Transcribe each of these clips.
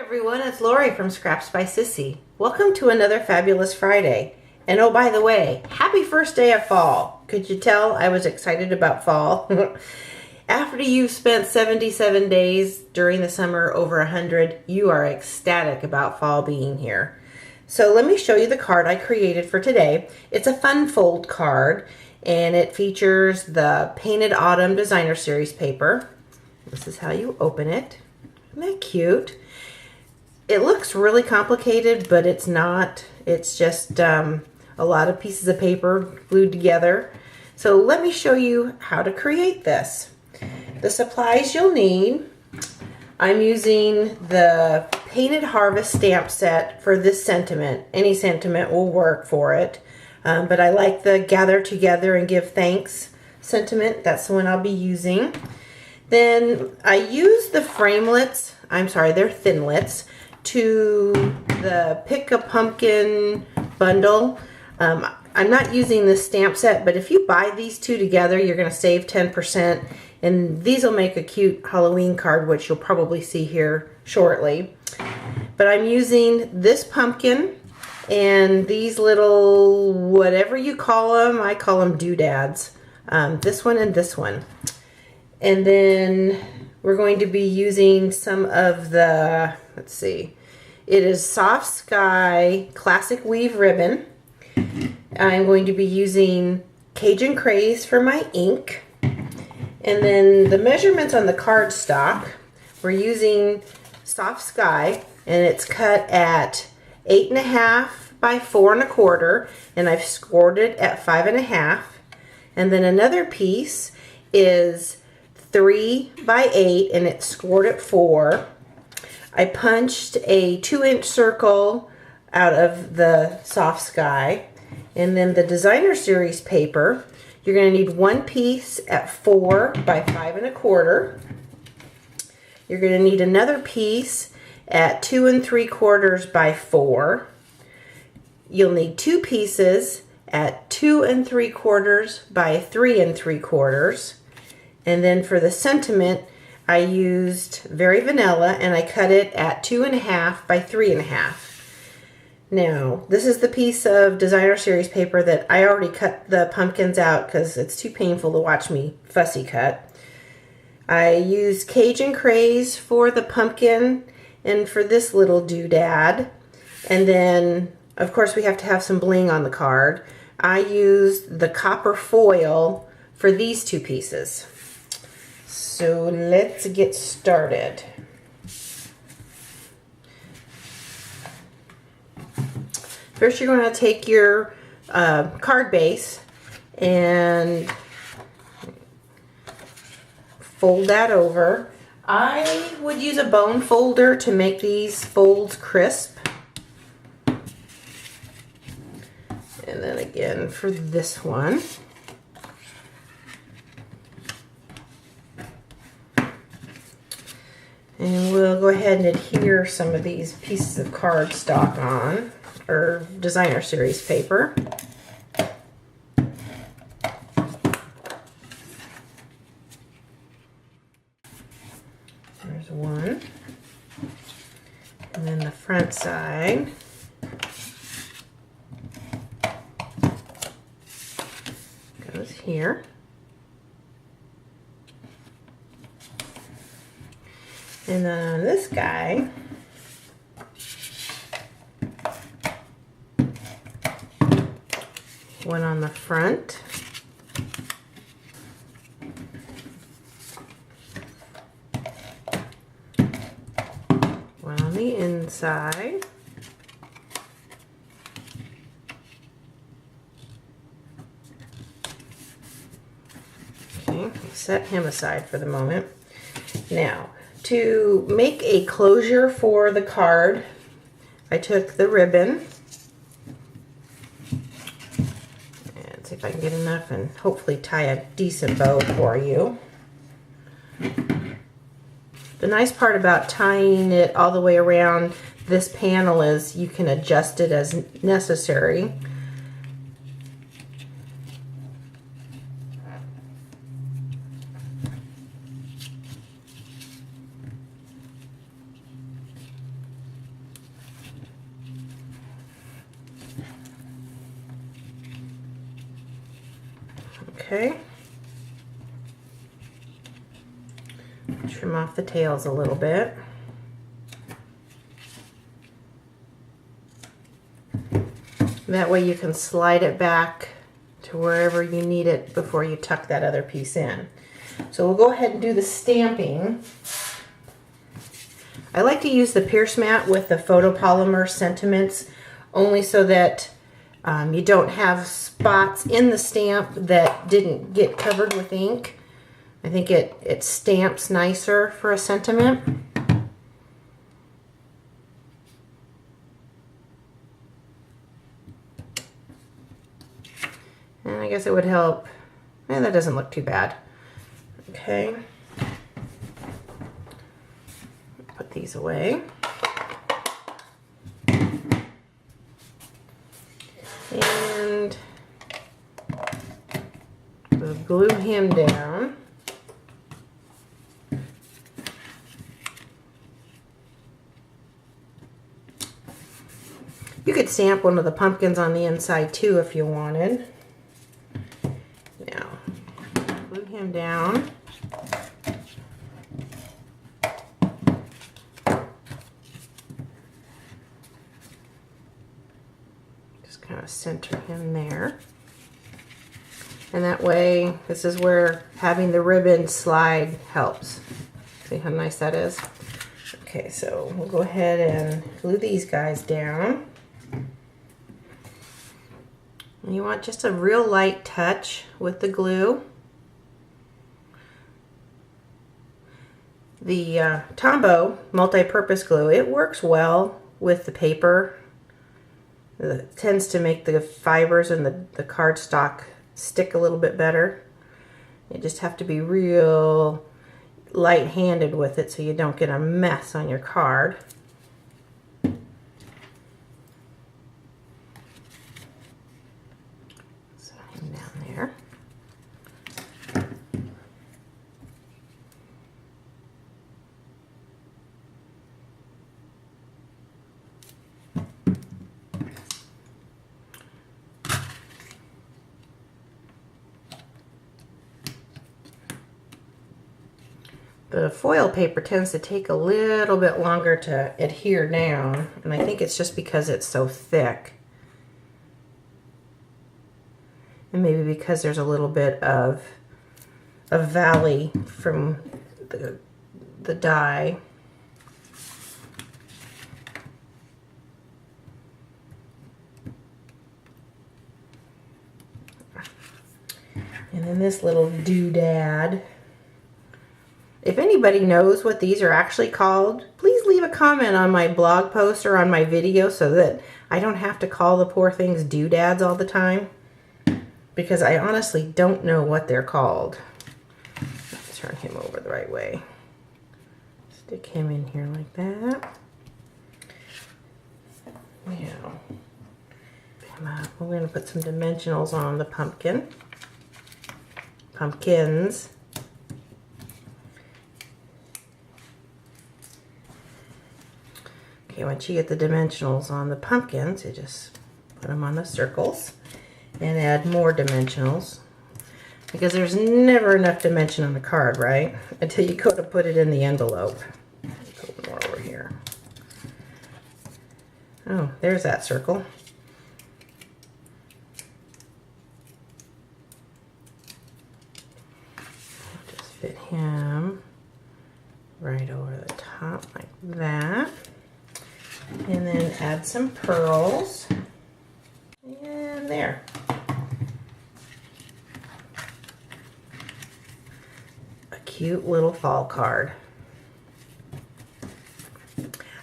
everyone, it's Lori from Scraps by Sissy. Welcome to another fabulous Friday. And oh, by the way, happy first day of fall. Could you tell I was excited about fall? After you've spent 77 days during the summer, over 100, you are ecstatic about fall being here. So let me show you the card I created for today. It's a fun fold card, and it features the Painted Autumn Designer Series paper. This is how you open it. Isn't that cute? It looks really complicated, but it's not. It's just a lot of pieces of paper glued together. So let me show you how to create this. The supplies you'll need. I'm using the Painted Harvest stamp set for this sentiment. Any sentiment will work for it. But I like the Gather Together and Give Thanks sentiment. That's the one I'll be using. Then I use the framelits, they're thinlits, to the Pick a Pumpkin bundle. I'm not using this stamp set, but if you buy these two together, you're going to save 10%. And these will make a cute Halloween card, which you'll probably see here shortly. But I'm using this pumpkin and these little, whatever you call them, I call them doodads. This one and this one. And then we're going to be using some of the, let's see, it is Soft Sky Classic Weave Ribbon. I'm going to be using Cajun Craze for my ink. And then the measurements on the cardstock, we're using Soft Sky, and it's cut at 8.5 by 4 1/4, and I've scored it at 5.5. And then another piece is 3 by 8, and it's scored at 4. I punched a 2-inch circle out of the Soft Sky. And then the Designer Series paper, you're going to need one piece at 4 by 5 1/4. You're going to need another piece at 2 3/4 by 4. You'll need two pieces at 2 3/4 by 3 3/4. And then for the sentiment, I used Very Vanilla, and I cut it at 2.5 by 3.5. Now, this is the piece of Designer Series paper that I already cut the pumpkins out because it's too painful to watch me fussy cut. I used Cajun Craze for the pumpkin and for this little doodad. And then, of course, we have to have some bling on the card. I used the copper foil for these two pieces. So let's get started. First, you're going to take your card base and fold that over. I would use a bone folder to make these folds crisp. And then again for this one. And we'll go ahead and adhere some of these pieces of cardstock on, or Designer Series paper. There's one. And then the front side. Goes here. And then on this guy, one on the front, one on the inside, okay, set him aside for the moment. Now, to make a closure for the card, I took the ribbon, and see if I can get enough and hopefully tie a decent bow for you. The nice part about tying it all the way around this panel is you can adjust it as necessary. Okay. Trim off the tails a little bit. That way you can slide it back to wherever you need it before you tuck that other piece in. So we'll go ahead and do the stamping. I like to use the Pierce mat with the photopolymer sentiments only so that you don't have spots in the stamp that didn't get covered with ink. I think it stamps nicer for a sentiment. And I guess it would help. And that doesn't look too bad. Okay. Put these away. And we'll glue him down. You could stamp one of the pumpkins on the inside too if you wanted. Now, glue him down. Just kind of center him there. And that way, this is where having the ribbon slide helps. See how nice that is? Okay, so we'll go ahead and glue these guys down. And you want just a real light touch with the glue. The Tombow multi-purpose glue, it works well with the paper. It tends to make the fibers and the cardstock stick a little bit better. You just have to be real light-handed with it so you don't get a mess on your card. So hang down there. The foil paper tends to take a little bit longer to adhere down, and I think it's just because it's so thick. And maybe because there's a little bit of a valley from the die. And then this little doodad. If anybody knows what these are actually called, please leave a comment on my blog post or on my video so that I don't have to call the poor things doodads all the time. Because I honestly don't know what they're called. Let's turn him over the right way. Stick him in here like that. Now, we're going to put some dimensionals on the pumpkins. Okay, once you get the dimensionals on the pumpkins, you just put them on the circles and add more dimensionals. Because there's never enough dimension on the card, right? Until you go to put it in the envelope. Put more over here. Oh, there's that circle. Just fit him right over the top like that. And then add some pearls. And there. A cute little fall card.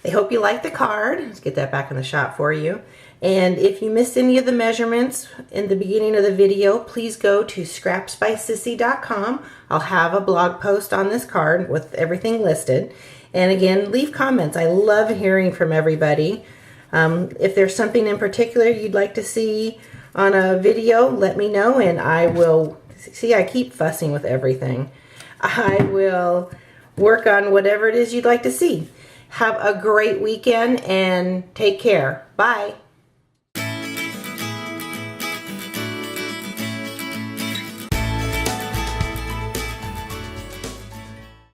I hope you like the card. Let's get that back in the shop for you. And if you missed any of the measurements in the beginning of the video, please go to scrapsbysissy.com. I'll have a blog post on this card with everything listed. And again, leave comments. I love hearing from everybody. If there's something in particular you'd like to see on a video, let me know and I will, see, I keep fussing with everything. I will work on whatever it is you'd like to see. Have a great weekend and take care. Bye.